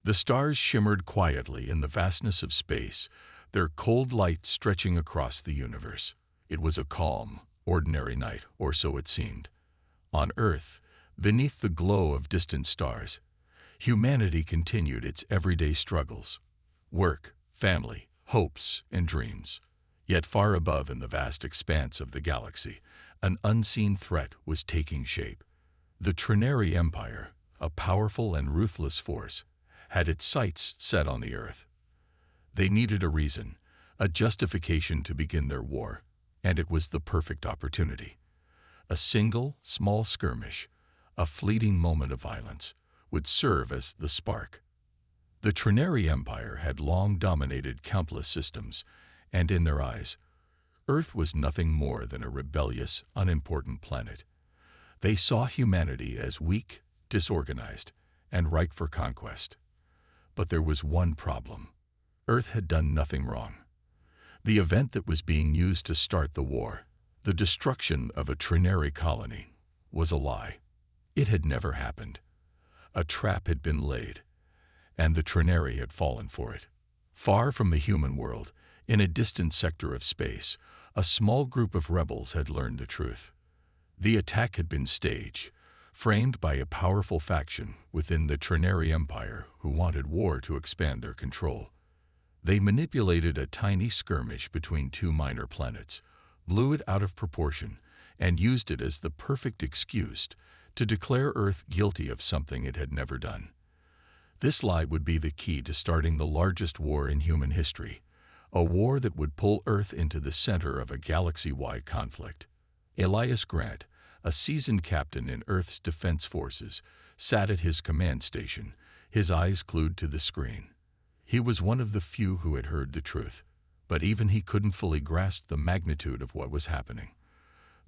The stars shimmered quietly in the vastness of space, their cold light stretching across the universe. It was a calm, ordinary night, or so it seemed. On Earth, beneath the glow of distant stars, humanity continued its everyday struggles. Work, family, hopes, and dreams. Yet far above in the vast expanse of the galaxy, an unseen threat was taking shape. The Trinary Empire, a powerful and ruthless force, had its sights set on the Earth. They needed a reason, a justification to begin their war, and it was the perfect opportunity. A single, small skirmish, a fleeting moment of violence, would serve as the spark. The Trinary Empire had long dominated countless systems, and in their eyes, Earth was nothing more than a rebellious, unimportant planet. They saw humanity as weak, disorganized, and ripe for conquest. But there was one problem. Earth had done nothing wrong. The event that was being used to start the war, the destruction of a Trinary colony, was a lie. It had never happened. A trap had been laid, and the Trinary had fallen for it. Far from the human world, in a distant sector of space, a small group of rebels had learned the truth. The attack had been staged, framed by a powerful faction within the Trinary Empire who wanted war to expand their control. They manipulated a tiny skirmish between two minor planets, blew it out of proportion, and used it as the perfect excuse to declare Earth guilty of something it had never done. This lie would be the key to starting the largest war in human history, a war that would pull Earth into the center of a galaxy-wide conflict. Elias Grant, a seasoned captain in Earth's defense forces, sat at his command station, his eyes glued to the screen. He was one of the few who had heard the truth, but even he couldn't fully grasp the magnitude of what was happening.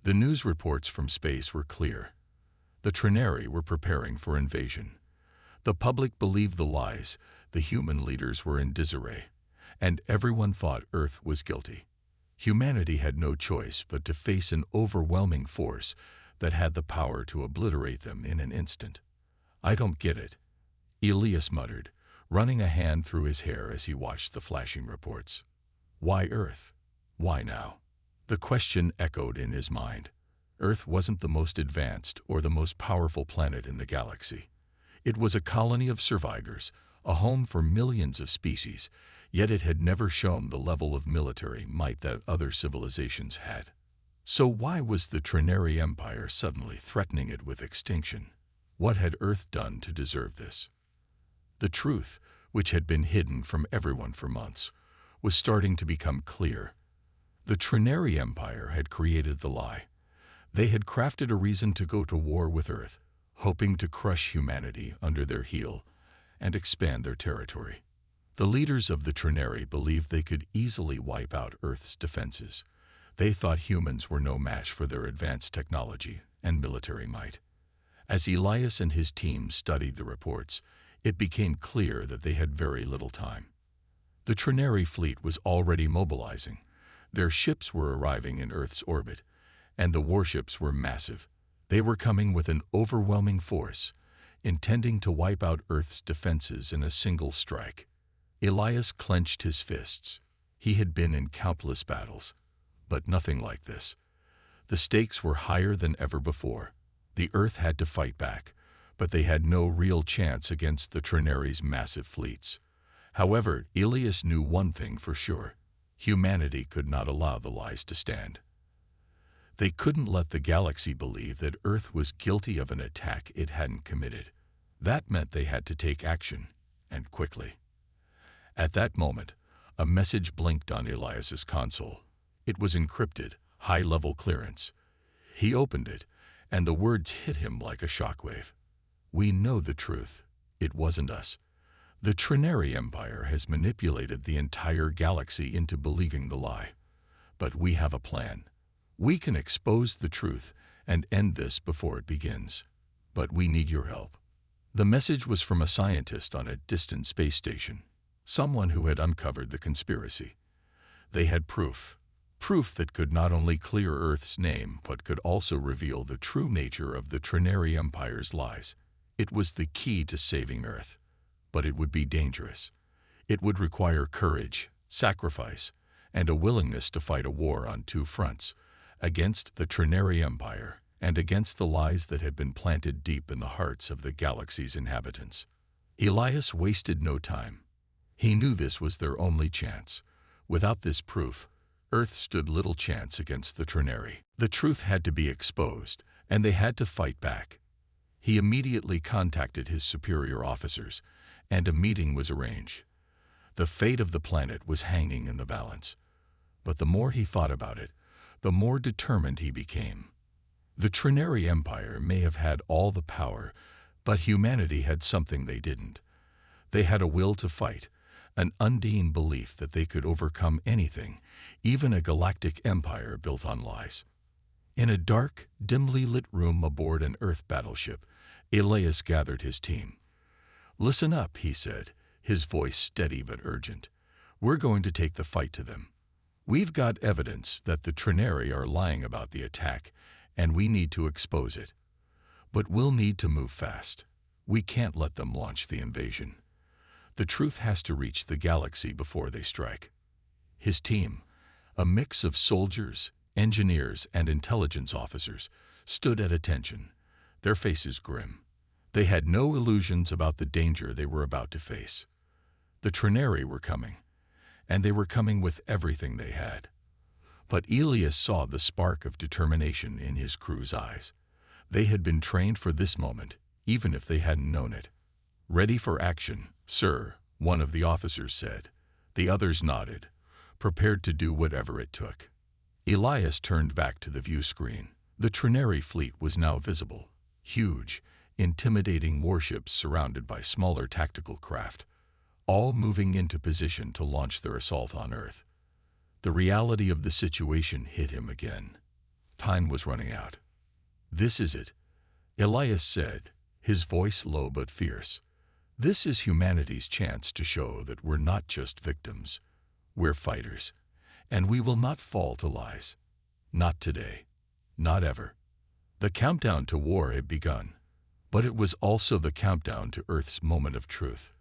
The news reports from space were clear. The Trinary were preparing for invasion. The public believed the lies, the human leaders were in disarray, and everyone thought Earth was guilty. Humanity had no choice but to face an overwhelming force that had the power to obliterate them in an instant. "I don't get it," Elias muttered, running a hand through his hair as he watched the flashing reports. Why Earth? Why now? The question echoed in his mind. Earth wasn't the most advanced or the most powerful planet in the galaxy. It was a colony of survivors, a home for millions of species, yet it had never shown the level of military might that other civilizations had. So why was the Trinary Empire suddenly threatening it with extinction? What had Earth done to deserve this? The truth, which had been hidden from everyone for months, was starting to become clear. The Trinary Empire had created the lie. They had crafted a reason to go to war with Earth, hoping to crush humanity under their heel and expand their territory. The leaders of the Trinary believed they could easily wipe out Earth's defenses. They thought humans were no match for their advanced technology and military might. As Elias and his team studied the reports, it became clear that they had very little time. The Trinary fleet was already mobilizing. Their ships were arriving in Earth's orbit, and the warships were massive. They were coming with an overwhelming force, intending to wipe out Earth's defenses in a single strike. Elias clenched his fists. He had been in countless battles, but nothing like this. The stakes were higher than ever before. The Earth had to fight back, but they had no real chance against the Trinary's massive fleets. However, Elias knew one thing for sure. Humanity could not allow the lies to stand. They couldn't let the galaxy believe that Earth was guilty of an attack it hadn't committed. That meant they had to take action, and quickly. At that moment, a message blinked on Elias's console. It was encrypted, high-level clearance. He opened it, and the words hit him like a shockwave. "We know the truth. It wasn't us. The Trinary Empire has manipulated the entire galaxy into believing the lie. But we have a plan. We can expose the truth and end this before it begins. But we need your help." The message was from a scientist on a distant space station, someone who had uncovered the conspiracy. They had proof that could not only clear Earth's name but could also reveal the true nature of the Trinary Empire's lies. It was the key to saving Earth. but it would be dangerous. It would require courage, sacrifice, and a willingness to fight a war on two fronts, against the Trinary Empire and against the lies that had been planted deep in the hearts of the galaxy's inhabitants. Elias wasted no time. He knew this was their only chance. Without this proof, Earth stood little chance against the Trinary. The truth had to be exposed, and they had to fight back. He immediately contacted his superior officers, and a meeting was arranged. The fate of the planet was hanging in the balance. But the more he thought about it, the more determined he became. The Trinary Empire may have had all the power, but humanity had something they didn't. They had a will to fight, an undine belief that they could overcome anything, even a galactic empire built on lies. In a dark, dimly lit room aboard an Earth battleship, Elias gathered his team. "Listen up," he said, his voice steady but urgent. "We're going to take the fight to them. We've got evidence that the Trinary are lying about the attack, and we need to expose it. But we'll need to move fast. We can't let them launch the invasion. The truth has to reach the galaxy before they strike." His team, a mix of soldiers, engineers, and intelligence officers, stood at attention, their faces grim. They had no illusions about the danger they were about to face. The Trinary were coming, and they were coming with everything they had. But Elias saw the spark of determination in his crew's eyes. They had been trained for this moment, even if they hadn't known it. "Ready for action, sir," one of the officers said. The others nodded, prepared to do whatever it took. Elias turned back to the view screen. The Trinary fleet was now visible. Huge, intimidating warships surrounded by smaller tactical craft, all moving into position to launch their assault on Earth. The reality of the situation hit him again. Time was running out. "This is it," Elias said, his voice low but fierce. "This is humanity's chance to show that we're not just victims. We're fighters, and we will not fall to lies. Not today. Not ever." The countdown to war had begun, but it was also the countdown to Earth's moment of truth.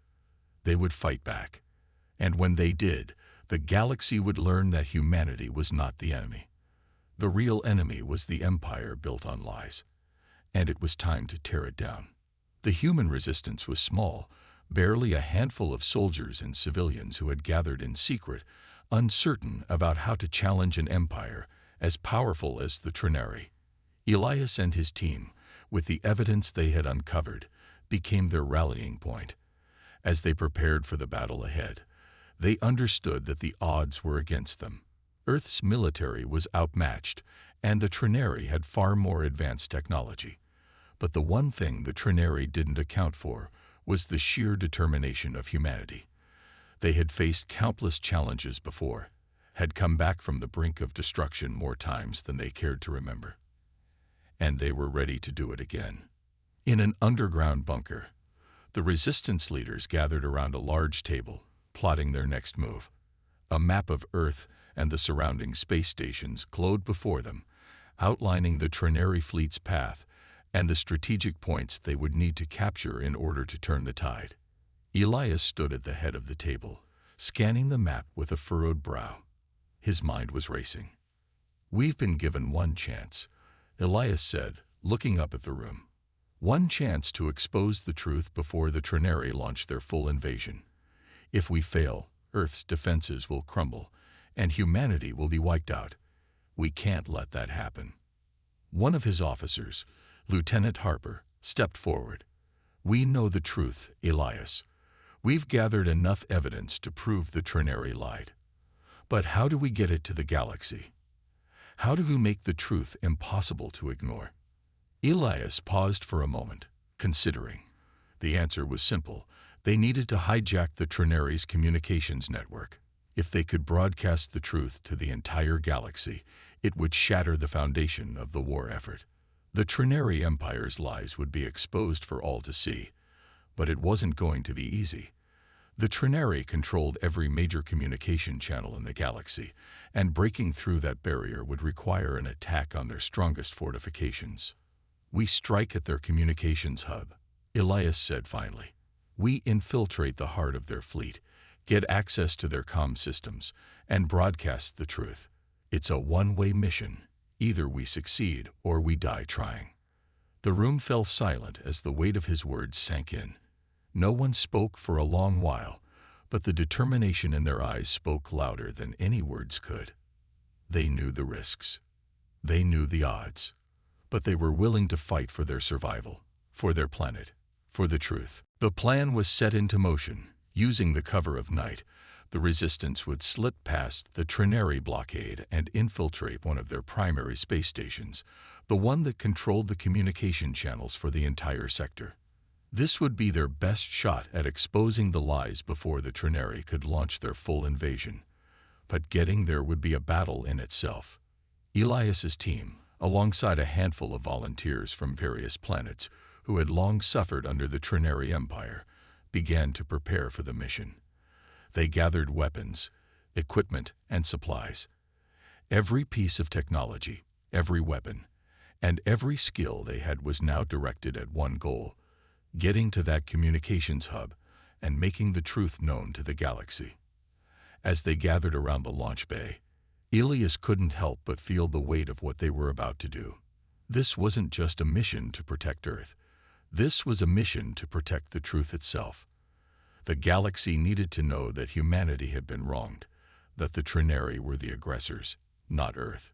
They would fight back, and when they did, the galaxy would learn that humanity was not the enemy. The real enemy was the empire built on lies, and it was time to tear it down. The human resistance was small, barely a handful of soldiers and civilians who had gathered in secret, uncertain about how to challenge an empire as powerful as the Trinary. Elias and his team, with the evidence they had uncovered, became their rallying point. As they prepared for the battle ahead, they understood that the odds were against them. Earth's military was outmatched, and the Trinary had far more advanced technology. But the one thing the Trinary didn't account for was the sheer determination of humanity. They had faced countless challenges before, had come back from the brink of destruction more times than they cared to remember. And they were ready to do it again. In an underground bunker, the resistance leaders gathered around a large table, plotting their next move. A map of Earth and the surrounding space stations glowed before them, outlining the Trinary fleet's path and the strategic points they would need to capture in order to turn the tide. Elias stood at the head of the table, scanning the map with a furrowed brow. His mind was racing. "We've been given one chance," Elias said, looking up at the room. "One chance to expose the truth before the Trinary launch their full invasion. If we fail, Earth's defenses will crumble, and humanity will be wiped out. We can't let that happen." One of his officers, Lieutenant Harper, stepped forward. "We know the truth, Elias. We've gathered enough evidence to prove the Trinary lied. But how do we get it to the galaxy? How do we make the truth impossible to ignore?" Elias paused for a moment, considering. The answer was simple. They needed to hijack the Trinary's communications network. If they could broadcast the truth to the entire galaxy, it would shatter the foundation of the war effort. The Trinary Empire's lies would be exposed for all to see, but it wasn't going to be easy. The Trinary controlled every major communication channel in the galaxy, and breaking through that barrier would require an attack on their strongest fortifications. "We strike at their communications hub," Elias said finally. We infiltrate the heart of their fleet, get access to their comm systems, and broadcast the truth. It's a one-way mission. Either we succeed or we die trying." The room fell silent as the weight of his words sank in. No one spoke for a long while, but the determination in their eyes spoke louder than any words could. They knew the risks. They knew the odds. But they were willing to fight for their survival, for their planet, for the truth. The plan was set into motion. Using the cover of night, the Resistance would slip past the Trinary blockade and infiltrate one of their primary space stations, the one that controlled the communication channels for the entire sector. This would be their best shot at exposing the lies before the Trinary could launch their full invasion. But getting there would be a battle in itself. Elias's team, alongside a handful of volunteers from various planets who had long suffered under the Trinary Empire, began to prepare for the mission. They gathered weapons, equipment, and supplies. Every piece of technology, every weapon, and every skill they had was now directed at one goal: getting to that communications hub and making the truth known to the galaxy. As they gathered around the launch bay, Elias couldn't help but feel the weight of what they were about to do. This wasn't just a mission to protect Earth. This was a mission to protect the truth itself. The galaxy needed to know that humanity had been wronged, that the Trinary were the aggressors, not Earth.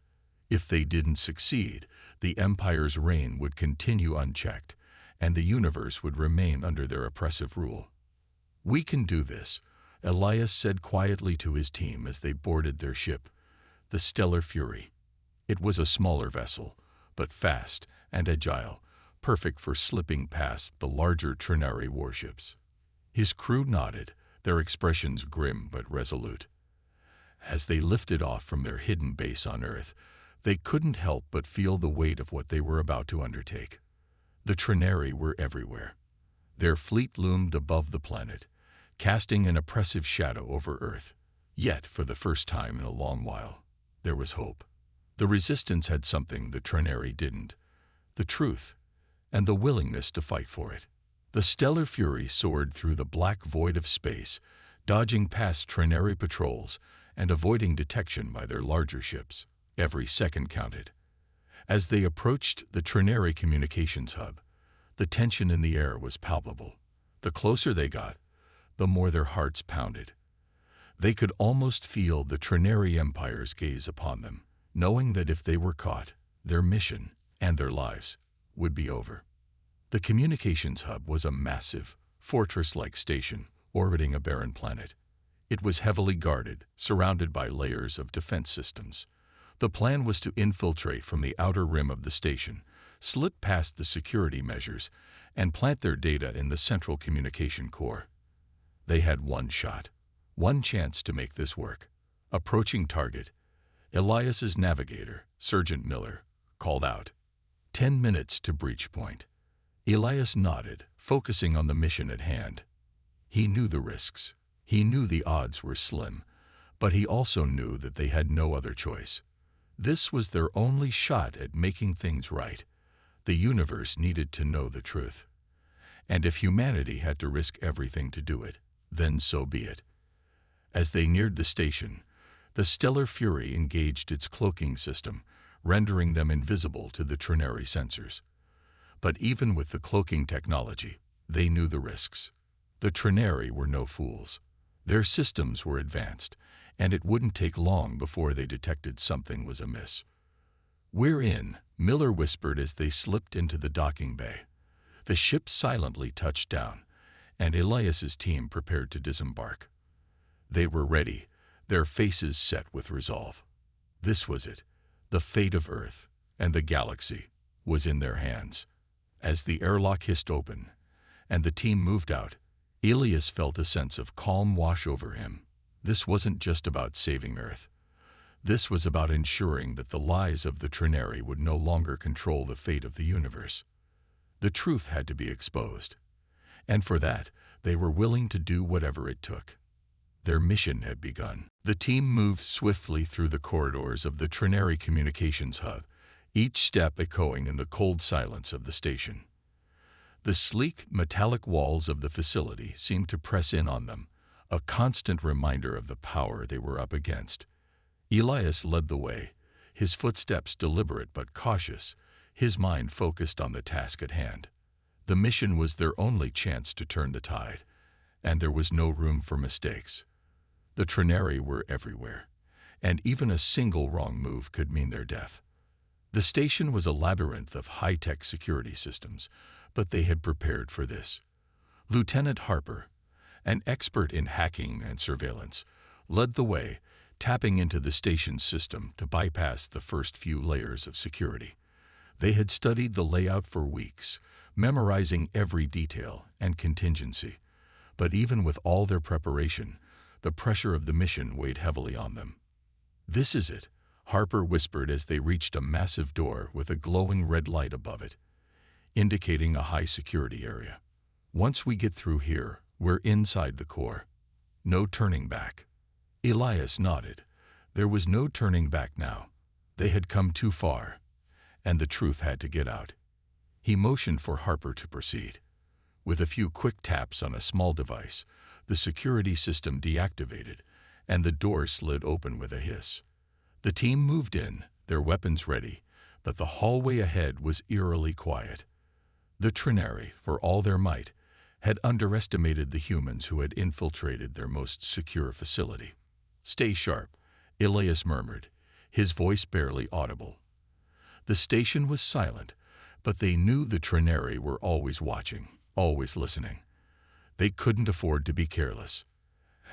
If they didn't succeed, the Empire's reign would continue unchecked, and the universe would remain under their oppressive rule. "We can do this," Elias said quietly to his team as they boarded their ship, the Stellar Fury. It was a smaller vessel, but fast and agile, perfect for slipping past the larger Trinary warships. His crew nodded, their expressions grim but resolute. As they lifted off from their hidden base on Earth, they couldn't help but feel the weight of what they were about to undertake. The Trinary were everywhere. Their fleet loomed above the planet, casting an oppressive shadow over Earth. Yet, for the first time in a long while, there was hope. The Resistance had something the Trinary didn't: the truth, and the willingness to fight for it. The Stellar Fury soared through the black void of space, dodging past Trinary patrols and avoiding detection by their larger ships. Every second counted. As they approached the Trinary communications hub, the tension in the air was palpable. The closer they got, the more their hearts pounded. They could almost feel the Trinary Empire's gaze upon them, knowing that if they were caught, their mission and their lives would be over. The communications hub was a massive, fortress-like station orbiting a barren planet. It was heavily guarded, surrounded by layers of defense systems. The plan was to infiltrate from the outer rim of the station, slip past the security measures, and plant their data in the central communication core. They had one shot, one chance to make this work. Approaching target, Elias's navigator, Sergeant Miller, called out, 10 minutes to breach point." Elias nodded, focusing on the mission at hand. He knew the risks. He knew the odds were slim, but he also knew that they had no other choice. This was their only shot at making things right. The universe needed to know the truth. And if humanity had to risk everything to do it, then so be it. As they neared the station, the Stellar Fury engaged its cloaking system, rendering them invisible to the Trinary sensors. But even with the cloaking technology, they knew the risks. The Trinary were no fools. Their systems were advanced, and it wouldn't take long before they detected something was amiss. "We're in," Miller whispered as they slipped into the docking bay. The ship silently touched down, and Elias's team prepared to disembark. They were ready, their faces set with resolve. This was it. The fate of Earth and the galaxy was in their hands. As the airlock hissed open and the team moved out, Elias felt a sense of calm wash over him. This wasn't just about saving Earth. This was about ensuring that the lies of the Trinary would no longer control the fate of the universe. The truth had to be exposed, and for that, they were willing to do whatever it took. Their mission had begun. The team moved swiftly through the corridors of the Trinary communications hub, each step echoing in the cold silence of the station. The sleek, metallic walls of the facility seemed to press in on them, a constant reminder of the power they were up against. Elias led the way, his footsteps deliberate but cautious, his mind focused on the task at hand. The mission was their only chance to turn the tide, and there was no room for mistakes. The Trinari were everywhere, and even a single wrong move could mean their death. The station was a labyrinth of high-tech security systems, but they had prepared for this. Lieutenant Harper, an expert in hacking and surveillance, led the way, tapping into the station's system to bypass the first few layers of security. They had studied the layout for weeks, memorizing every detail and contingency. But even with all their preparation, the pressure of the mission weighed heavily on them. "This is it," Harper whispered as they reached a massive door with a glowing red light above it, indicating a high-security area. "Once we get through here, we're inside the core. No turning back." Elias nodded. There was no turning back now. They had come too far, and the truth had to get out. He motioned for Harper to proceed. With a few quick taps on a small device, the security system deactivated, and the door slid open with a hiss. The team moved in, their weapons ready, but the hallway ahead was eerily quiet. The Trinari, for all their might, had underestimated the humans who had infiltrated their most secure facility. "Stay sharp," Elias murmured, his voice barely audible. The station was silent, but they knew the Trinari were always watching, always listening. They couldn't afford to be careless.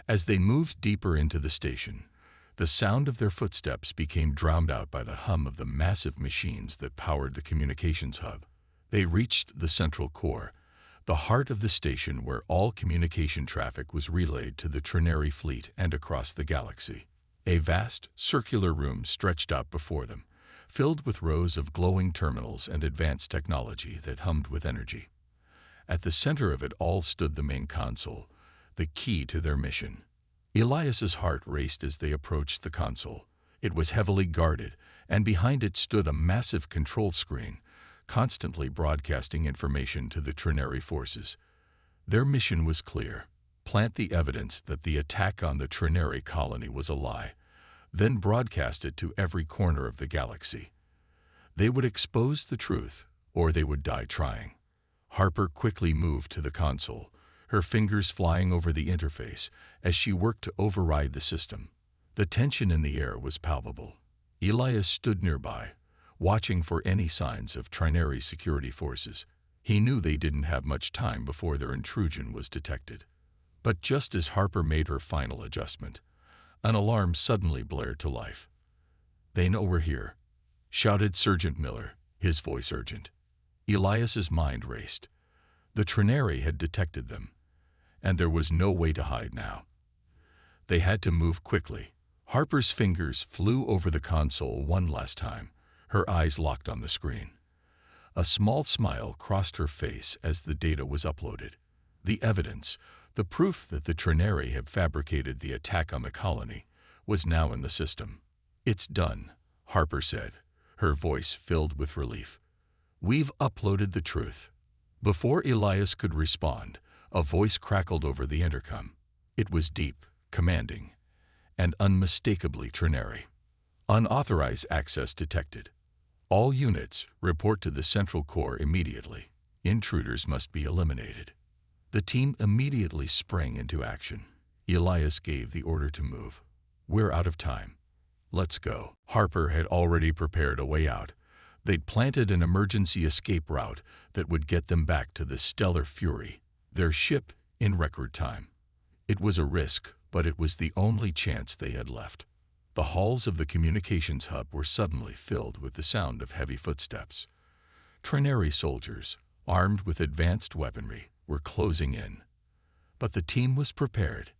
As they moved deeper into the station, the sound of their footsteps became drowned out by the hum of the massive machines that powered the communications hub. They reached the central core, the heart of the station where all communication traffic was relayed to the Trinari fleet and across the galaxy. A vast, circular room stretched out before them, filled with rows of glowing terminals and advanced technology that hummed with energy. At the center of it all stood the main console, the key to their mission. Elias's heart raced as they approached the console. It was heavily guarded, and behind it stood a massive control screen, constantly broadcasting information to the Trinari forces. Their mission was clear: plant the evidence that the attack on the Trinari colony was a lie, then broadcast it to every corner of the galaxy. They would expose the truth, or they would die trying. Harper quickly moved to the console, her fingers flying over the interface as she worked to override the system. The tension in the air was palpable. Elias stood nearby, watching for any signs of Trinari security forces. He knew they didn't have much time before their intrusion was detected. But just as Harper made her final adjustment, an alarm suddenly blared to life. "They know we're here," shouted Sergeant Miller, his voice urgent. Elias's mind raced. The Trinari had detected them, and there was no way to hide now. They had to move quickly. Harper's fingers flew over the console one last time, her eyes locked on the screen. A small smile crossed her face as the data was uploaded. The evidence, the proof that the Trinari had fabricated the attack on the colony, was now in the system. "It's done," Harper said, her voice filled with relief. "We've uploaded the truth." Before Elias could respond, a voice crackled over the intercom. It was deep, commanding, and unmistakably Trinari. "Unauthorized access detected. All units report to the central core immediately. Intruders must be eliminated." The team immediately sprang into action. Elias gave the order to move. "We're out of time. Let's go." Harper had already prepared a way out. They'd planted an emergency escape route that would get them back to the Stellar Fury, their ship, in record time. It was a risk, but it was the only chance they had left. The halls of the communications hub were suddenly filled with the sound of heavy footsteps. Trinari soldiers, armed with advanced weaponry, were closing in. But the team was prepared.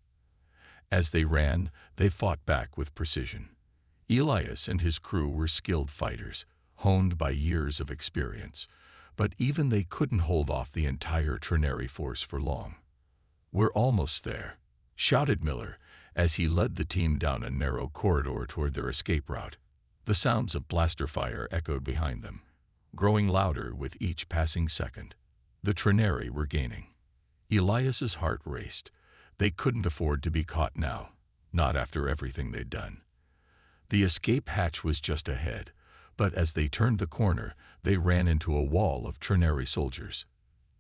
As they ran, they fought back with precision. Elias and his crew were skilled fighters, honed by years of experience, but even they couldn't hold off the entire Trinari force for long. "We're almost there," shouted Miller as he led the team down a narrow corridor toward their escape route. The sounds of blaster fire echoed behind them, growing louder with each passing second. The Trineri were gaining. Elias's heart raced. They couldn't afford to be caught now, not after everything they'd done. The escape hatch was just ahead, but as they turned the corner, they ran into a wall of Trineri soldiers.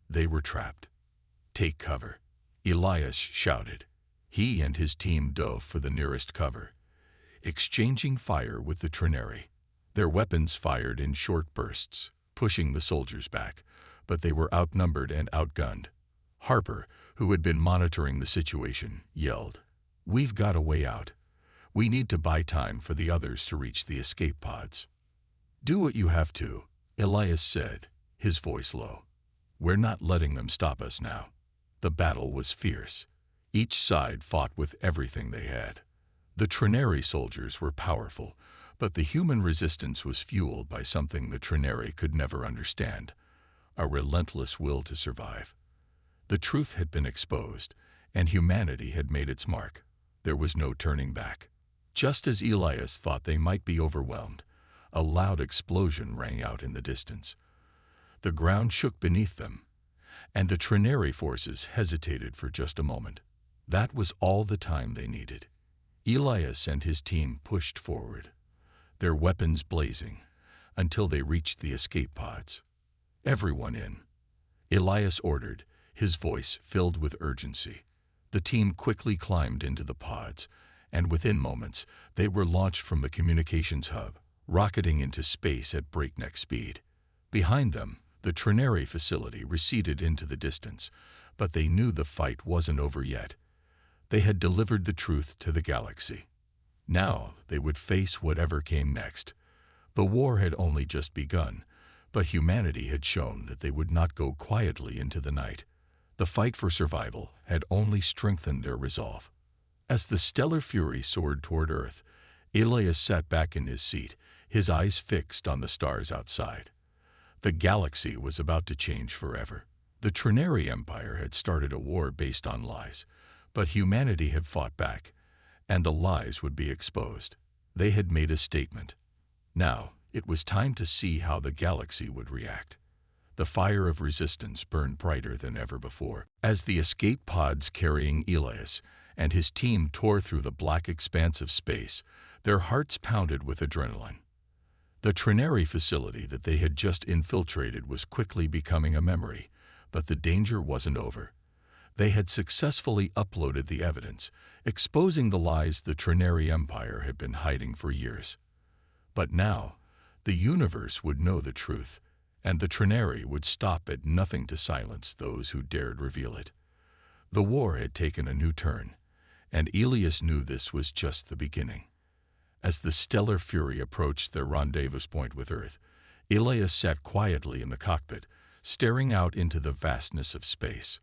They were trapped. "Take cover," Elias shouted. He and his team dove for the nearest cover, exchanging fire with the Trineri. Their weapons fired in short bursts, pushing the soldiers back, but they were outnumbered and outgunned. Harper, who had been monitoring the situation, yelled, "We've got a way out. We need to buy time for the others to reach the escape pods." "Do what you have to," Elias said, his voice low. "We're not letting them stop us now." The battle was fierce. Each side fought with everything they had. The Trineri soldiers were powerful, but the human resistance was fueled by something the Trineri could never understand: a relentless will to survive. The truth had been exposed, and humanity had made its mark. There was no turning back. Just as Elias thought they might be overwhelmed, a loud explosion rang out in the distance. The ground shook beneath them, and the Trineri forces hesitated for just a moment. That was all the time they needed. Elias and his team pushed forward, their weapons blazing, until they reached the escape pods. "Everyone in," Elias ordered, his voice filled with urgency. The team quickly climbed into the pods, and within moments, they were launched from the communications hub, rocketing into space at breakneck speed. Behind them, the Trineri facility receded into the distance, but they knew the fight wasn't over yet. They had delivered the truth to the galaxy. Now they would face whatever came next. The war had only just begun, but humanity had shown that they would not go quietly into the night. The fight for survival had only strengthened their resolve. As the stellar fury soared toward Earth, Elias sat back in his seat, his eyes fixed on the stars outside. The galaxy was about to change forever. The Trineri Empire had started a war based on lies, but humanity had fought back, and the lies would be exposed. They had made a statement. Now, it was time to see how the galaxy would react. The fire of resistance burned brighter than ever before. As the escape pods carrying Elias and his team tore through the black expanse of space, their hearts pounded with adrenaline. The Trineri facility that they had just infiltrated was quickly becoming a memory, but the danger wasn't over. They had successfully uploaded the evidence, exposing the lies the Trineri Empire had been hiding for years. But now, the universe would know the truth, and the Trineri would stop at nothing to silence those who dared reveal it. The war had taken a new turn, and Elias knew this was just the beginning. As the stellar fury approached their rendezvous point with Earth, Elias sat quietly in the cockpit, staring out into the vastness of space.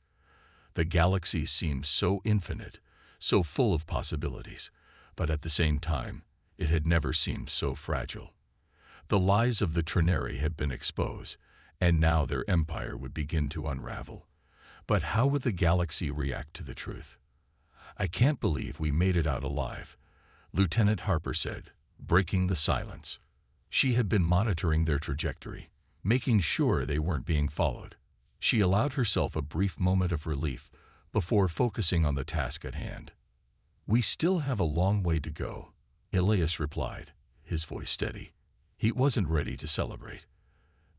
The galaxy seemed so infinite, so full of possibilities, but at the same time, it had never seemed so fragile. The lies of the Trineri had been exposed, and now their empire would begin to unravel. But how would the galaxy react to the truth? "I can't believe we made it out alive," Lieutenant Harper said, breaking the silence. She had been monitoring their trajectory, making sure they weren't being followed. She allowed herself a brief moment of relief before focusing on the task at hand. "We still have a long way to go," Elias replied, his voice steady. He wasn't ready to celebrate.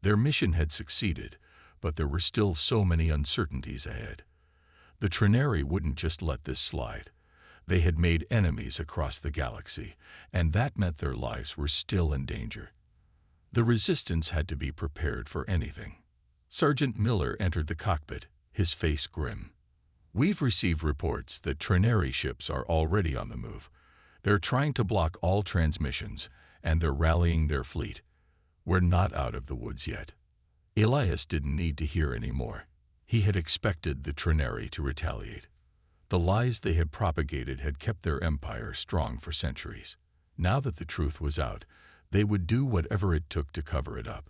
Their mission had succeeded, but there were still so many uncertainties ahead. The Trineri wouldn't just let this slide. They had made enemies across the galaxy, and that meant their lives were still in danger. The resistance had to be prepared for anything. Sergeant Miller entered the cockpit, his face grim. "We've received reports that Trineri ships are already on the move. They're trying to block all transmissions, and they're rallying their fleet. We're not out of the woods yet." Elias didn't need to hear any more. He had expected the Trineri to retaliate. The lies they had propagated had kept their empire strong for centuries. Now that the truth was out, they would do whatever it took to cover it up.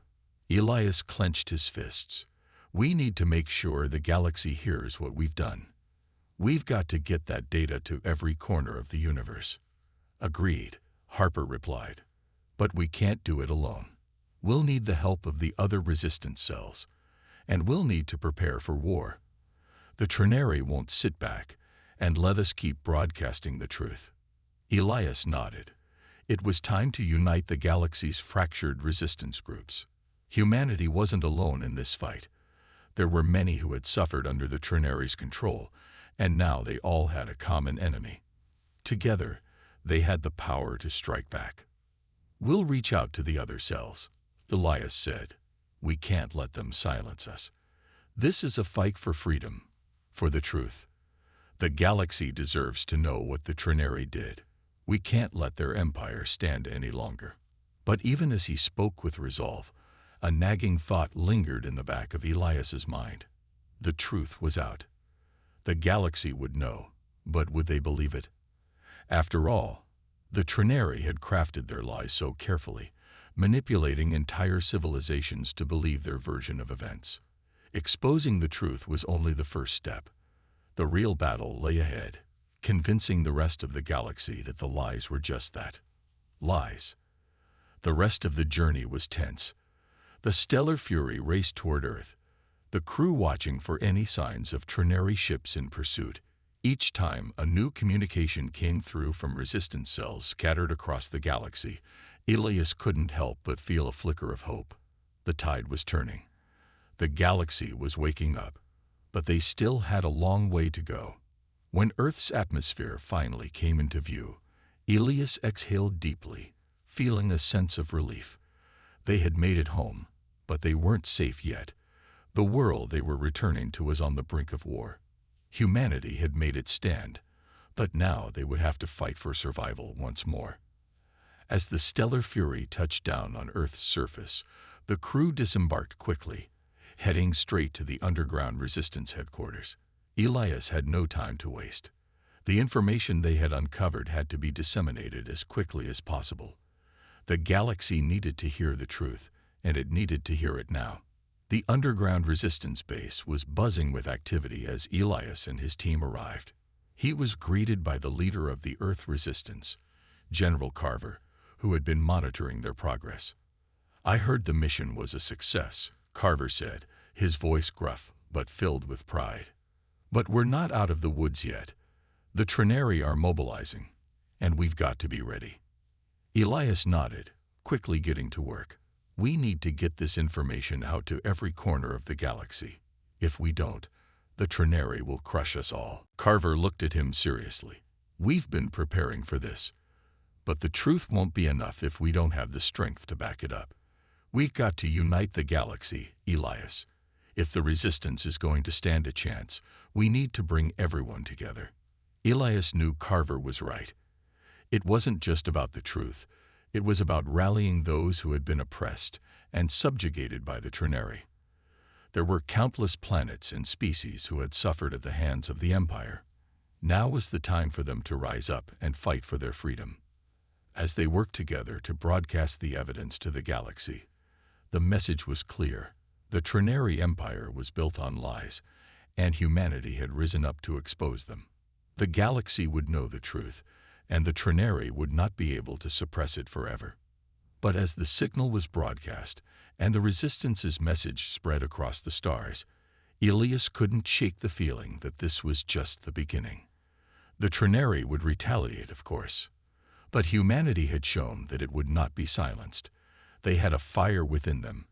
Elias clenched his fists. "We need to make sure the galaxy hears what we've done. We've got to get that data to every corner of the universe." "Agreed," Harper replied. "But we can't do it alone. We'll need the help of the other resistance cells. and we'll need to prepare for war. The Trinary won't sit back and let us keep broadcasting the truth." Elias nodded. It was time to unite the galaxy's fractured resistance groups. Humanity wasn't alone in this fight. There were many who had suffered under the Trinary's control, and now they all had a common enemy. Together, they had the power to strike back. "We'll reach out to the other cells," Elias said. "We can't let them silence us. This is a fight for freedom, for the truth. The galaxy deserves to know what the Trinary did. We can't let their empire stand any longer." But even as he spoke with resolve, a nagging thought lingered in the back of Elias's mind. The truth was out. The galaxy would know, but would they believe it? After all, the Trinary had crafted their lies so carefully, manipulating entire civilizations to believe their version of events. Exposing the truth was only the first step. The real battle lay ahead, convincing the rest of the galaxy that the lies were just that. Lies. The rest of the journey was tense. The stellar fury raced toward Earth, the crew watching for any signs of Trinary ships in pursuit. Each time a new communication came through from resistance cells scattered across the galaxy, Elias couldn't help but feel a flicker of hope. The tide was turning. The galaxy was waking up, but they still had a long way to go. When Earth's atmosphere finally came into view, Elias exhaled deeply, feeling a sense of relief. They had made it home, but they weren't safe yet. The world they were returning to was on the brink of war. Humanity had made its stand, but now they would have to fight for survival once more. As the stellar fury touched down on Earth's surface, the crew disembarked quickly, heading straight to the underground resistance headquarters. Elias had no time to waste. The information they had uncovered had to be disseminated as quickly as possible. The galaxy needed to hear the truth, and it needed to hear it now. The underground resistance base was buzzing with activity as Elias and his team arrived. He was greeted by the leader of the Earth Resistance, General Carver, who had been monitoring their progress. "I heard the mission was a success," Carver said, his voice gruff but filled with pride. "But we're not out of the woods yet. The Trinary are mobilizing, and we've got to be ready." Elias nodded, quickly getting to work. "We need to get this information out to every corner of the galaxy. If we don't, the Trinary will crush us all." Carver looked at him seriously. "We've been preparing for this, but the truth won't be enough if we don't have the strength to back it up. We've got to unite the galaxy, Elias. If the resistance is going to stand a chance, we need to bring everyone together." Elias knew Carver was right. It wasn't just about the truth. It was about rallying those who had been oppressed and subjugated by the Trinary. There were countless planets and species who had suffered at the hands of the Empire. Now was the time for them to rise up and fight for their freedom. As they worked together to broadcast the evidence to the galaxy, the message was clear. The Trinary Empire was built on lies, and humanity had risen up to expose them. The galaxy would know the truth, and the Trinary would not be able to suppress it forever. But as the signal was broadcast, and the Resistance's message spread across the stars, Elias couldn't shake the feeling that this was just the beginning. The Trinary would retaliate, of course. But humanity had shown that it would not be silenced. They had a fire within them,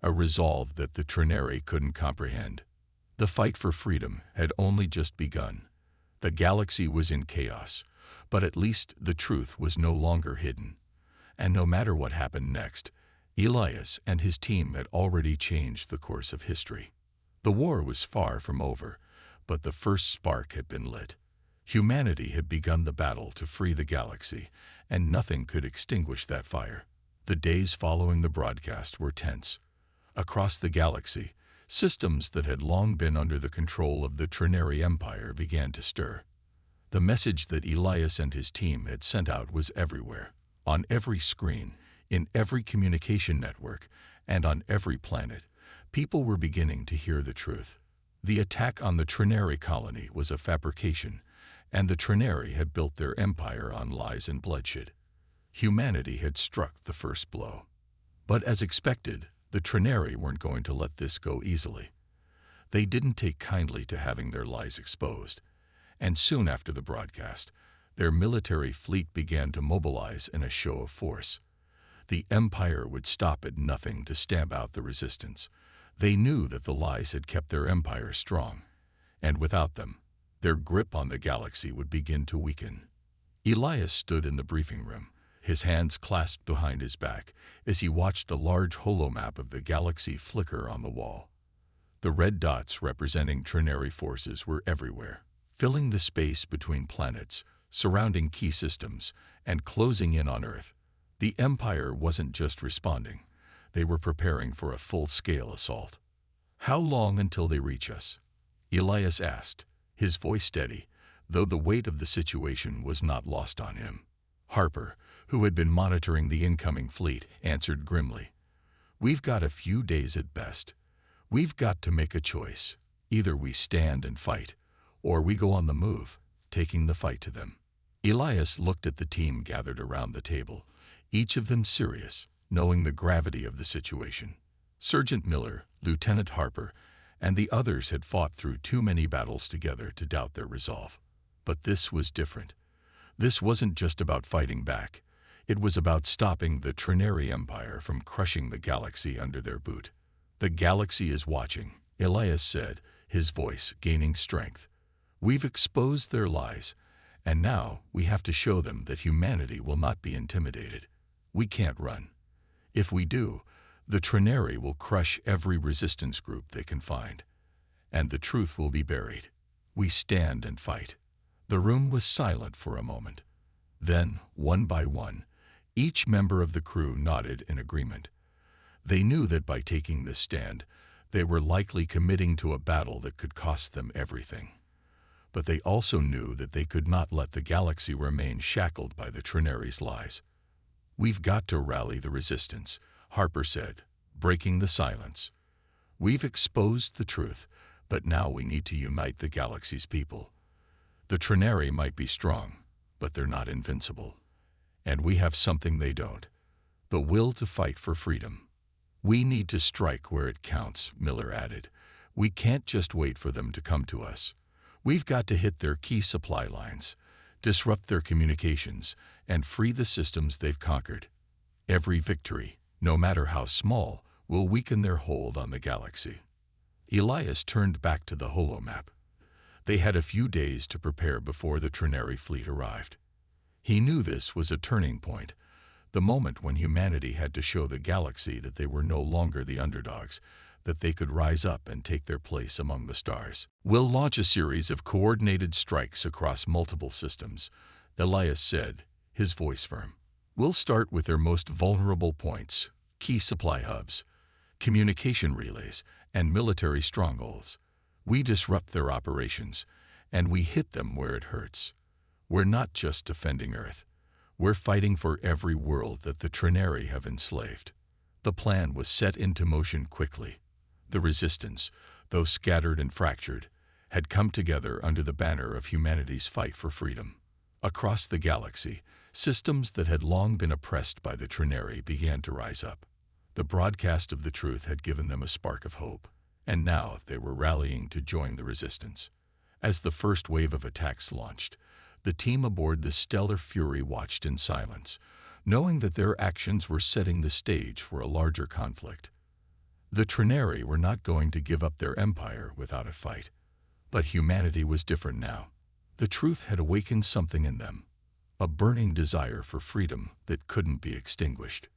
a resolve that the Trinary couldn't comprehend. The fight for freedom had only just begun. The galaxy was in chaos, but at least the truth was no longer hidden. And no matter what happened next, Elias and his team had already changed the course of history. The war was far from over, but the first spark had been lit. Humanity had begun the battle to free the galaxy, and nothing could extinguish that fire. The days following the broadcast were tense. Across the galaxy, systems that had long been under the control of the Trinary Empire began to stir. The message that Elias and his team had sent out was everywhere, on every screen, in every communication network, and on every planet. People were beginning to hear the truth. The attack on the Trinary colony was a fabrication, and the Trinary had built their empire on lies and bloodshed. Humanity had struck the first blow. But as expected, the Trinary weren't going to let this go easily. They didn't take kindly to having their lies exposed, and soon after the broadcast, their military fleet began to mobilize in a show of force. The Empire would stop at nothing to stamp out the resistance. They knew that the lies had kept their empire strong, and without them, their grip on the galaxy would begin to weaken. Elias stood in the briefing room, his hands clasped behind his back, as he watched a large holomap of the galaxy flicker on the wall. The red dots representing Trinary forces were everywhere, filling the space between planets, surrounding key systems, and closing in on Earth. The Empire wasn't just responding. They were preparing for a full-scale assault. "How long until they reach us?" Elias asked, his voice steady, though the weight of the situation was not lost on him. Harper, who had been monitoring the incoming fleet, answered grimly, "We've got a few days at best. We've got to make a choice. Either we stand and fight, or we go on the move, taking the fight to them." Elias looked at the team gathered around the table, each of them serious, knowing the gravity of the situation. Sergeant Miller, Lieutenant Harper, and the others had fought through too many battles together to doubt their resolve. But this was different. This wasn't just about fighting back. It was about stopping the Trinary Empire from crushing the galaxy under their boot. "The galaxy is watching," Elias said, his voice gaining strength. "We've exposed their lies, and now we have to show them that humanity will not be intimidated. We can't run. If we do, the Trinary will crush every resistance group they can find, and the truth will be buried. We stand and fight." The room was silent for a moment. Then, one by one, each member of the crew nodded in agreement. They knew that by taking this stand, they were likely committing to a battle that could cost them everything. But they also knew that they could not let the galaxy remain shackled by the Trinary's lies. "We've got to rally the resistance," Harper said, breaking the silence. "We've exposed the truth, but now we need to unite the galaxy's people. The Trinary might be strong, but they're not invincible. And we have something they don't: the will to fight for freedom. We need to strike where it counts," Miller added. "We can't just wait for them to come to us. We've got to hit their key supply lines, disrupt their communications, and free the systems they've conquered. Every victory, no matter how small, will weaken their hold on the galaxy." Elias turned back to the holomap. They had a few days to prepare before the Trinary fleet arrived. He knew this was a turning point, the moment when humanity had to show the galaxy that they were no longer the underdogs, that they could rise up and take their place among the stars. "We'll launch a series of coordinated strikes across multiple systems," Elias said, his voice firm. "We'll start with their most vulnerable points, key supply hubs, communication relays, and military strongholds. We disrupt their operations, and we hit them where it hurts. We're not just defending Earth. We're fighting for every world that the Trinary have enslaved." The plan was set into motion quickly. The resistance, though scattered and fractured, had come together under the banner of humanity's fight for freedom. Across the galaxy, systems that had long been oppressed by the Trinary began to rise up. The broadcast of the truth had given them a spark of hope, and now they were rallying to join the resistance. As the first wave of attacks launched, the team aboard the Stellar Fury watched in silence, knowing that their actions were setting the stage for a larger conflict. The Trinary were not going to give up their empire without a fight. But humanity was different now. The truth had awakened something in them, a burning desire for freedom that couldn't be extinguished.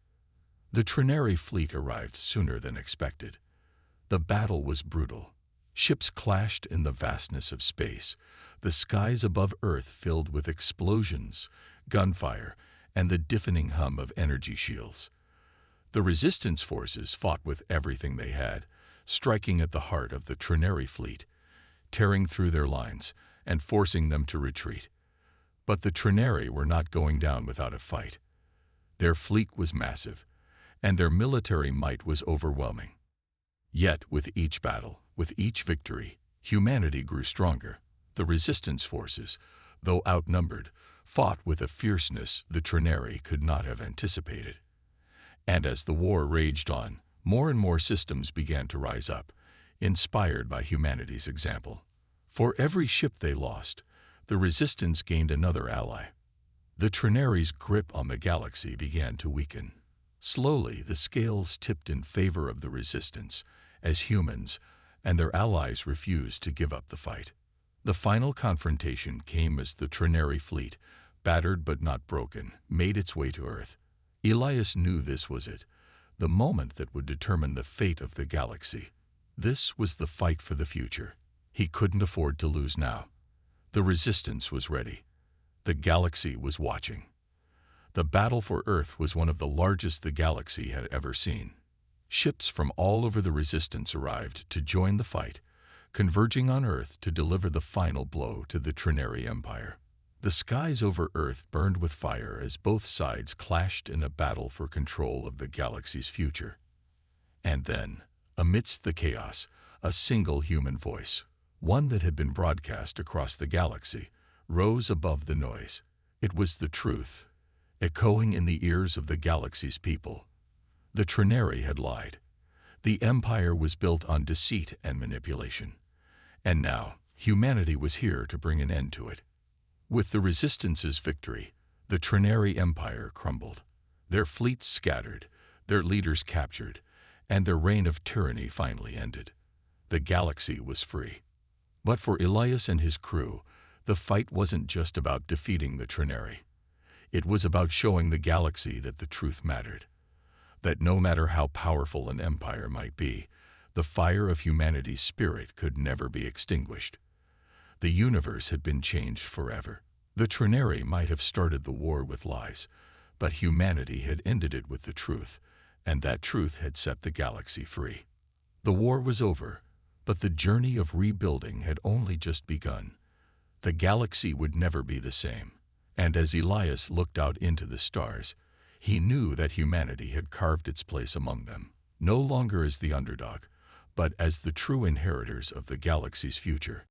The Trinary fleet arrived sooner than expected. The battle was brutal. Ships clashed in the vastness of space, the skies above Earth filled with explosions, gunfire, and the deafening hum of energy shields. The resistance forces fought with everything they had, striking at the heart of the Trinary fleet, tearing through their lines and forcing them to retreat. But the Trinary were not going down without a fight. Their fleet was massive, and their military might was overwhelming. Yet, with each battle, with each victory, humanity grew stronger. The resistance forces, though outnumbered, fought with a fierceness the Trinary could not have anticipated. And as the war raged on, more and more systems began to rise up, inspired by humanity's example. For every ship they lost, the Resistance gained another ally. The Trinari's grip on the galaxy began to weaken. Slowly, the scales tipped in favor of the Resistance, as humans and their allies refused to give up the fight. The final confrontation came as the Trinari fleet, battered but not broken, made its way to Earth. Elias knew this was it, the moment that would determine the fate of the galaxy. This was the fight for the future. He couldn't afford to lose now. The Resistance was ready. The galaxy was watching. The battle for Earth was one of the largest the galaxy had ever seen. Ships from all over the Resistance arrived to join the fight, converging on Earth to deliver the final blow to the Trinari Empire. The skies over Earth burned with fire as both sides clashed in a battle for control of the galaxy's future. And then, amidst the chaos, a single human voice, one that had been broadcast across the galaxy, rose above the noise. It was the truth, echoing in the ears of the galaxy's people. The Trinari had lied. The Empire was built on deceit and manipulation. And now, humanity was here to bring an end to it. With the Resistance's victory, the Trinari Empire crumbled. Their fleets scattered, their leaders captured, and their reign of tyranny finally ended. The galaxy was free. But for Elias and his crew, the fight wasn't just about defeating the Trinari. It was about showing the galaxy that the truth mattered. That no matter how powerful an empire might be, the fire of humanity's spirit could never be extinguished. The universe had been changed forever. The Trinari might have started the war with lies, but humanity had ended it with the truth, and that truth had set the galaxy free. The war was over, but the journey of rebuilding had only just begun. The galaxy would never be the same, and as Elias looked out into the stars, he knew that humanity had carved its place among them, no longer as the underdog, but as the true inheritors of the galaxy's future.